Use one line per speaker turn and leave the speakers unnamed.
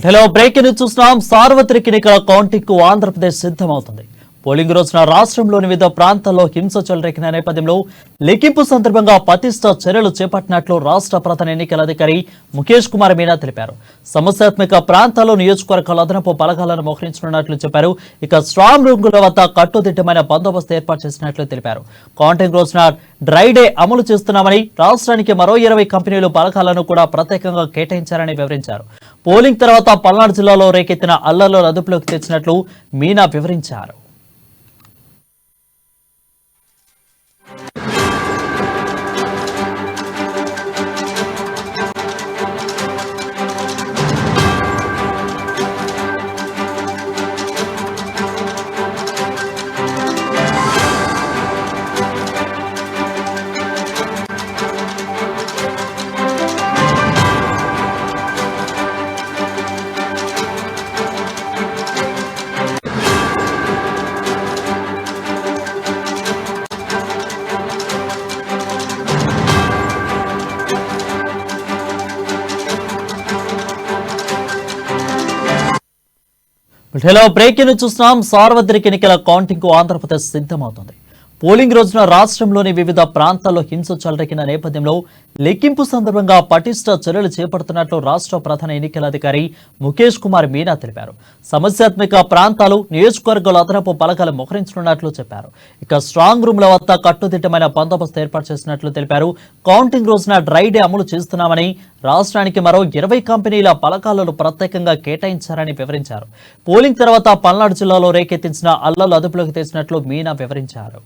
Hello breaking news చూస్తున్నాం. సార్వత్రిక ఎన్నికల కౌంటింగ్ కు ఆంధ్రప్రదేశ్ సిద్ధమవుతుంది. పోలింగ్ రోజున రాష్ట్రంలోని వివిధ ప్రాంతాల్లో హింస చెలరేగిన నేపథ్యంలో లెక్కింపు సందర్భంగా పటిష్ట చర్యలు చేపట్టినట్లు రాష్ట్ర ప్రధాన ఎన్నికల అధికారి ముఖేష్ కుమార్ మీనా తెలిపారు. సమస్యాత్మక ప్రాంతాల్లో నియోజకవర్గాల అదనపు బలగాలను మోహరించనున్నట్లు చెప్పారు. ఇక స్ట్రాంగ్ రూమ్ల వద్ద కట్టుదిట్టమైన బందోబస్తు ఏర్పాటు చేసినట్లు తెలిపారు. కౌంటింగ్ రోజున డ్రై డే అమలు చేస్తున్నామని, రాష్ట్రానికి మరో 20 కంపెనీలు బలగాలను కూడా ప్రత్యేకంగా కేటాయించారని వివరించారు. పోలింగ్ తర్వాత పల్నాడు జిల్లాలో రేకెత్తిన అల్లర్లను అదుపులోకి తెచ్చినట్లు మీనా వివరించారు. హలో బ్రేకింగ్ న్యూస్ చూస్తున్నాం. సార్వత్రిక ఎన్నికల కౌంటింగ్ కు ఆంధ్రప్రదేశ్ సిద్ధమవుతుంది. పోలింగ్ రోజున రాష్ట్రంలోని వివిధ ప్రాంతాల్లో హింస చెలరేగిన నేపథ్యంలో లెక్కింపు సందర్భంగా పటిష్ట చర్యలు చేపడుతున్నట్లు రాష్ట్ర ప్రధాన ఎన్నికల అధికారి ముఖేష్ కుమార్ మీనా తెలిపారు. సమస్యాత్మక ప్రాంతాలు, నియోజకవర్గాల అదనపు బలగాలు మోహరించనున్నట్లు చెప్పారు. ఇక స్ట్రాంగ్ రూమ్ల వద్ద కట్టుదిట్టమైన బందోబస్తు ఏర్పాటు చేసినట్లు తెలిపారు. కౌంటింగ్ రోజున డ్రై డే అమలు చేస్తున్నామని, రాష్ట్రానికి మరో 20 కంపెనీల బలగాలను ప్రత్యేకంగా కేటాయించారని వివరించారు. పోలింగ్ తర్వాత పల్నాడు జిల్లాలో రేకెత్తించిన అల్లర్లు అదుపులోకి తెచ్చినట్లు మీనా వివరించారు.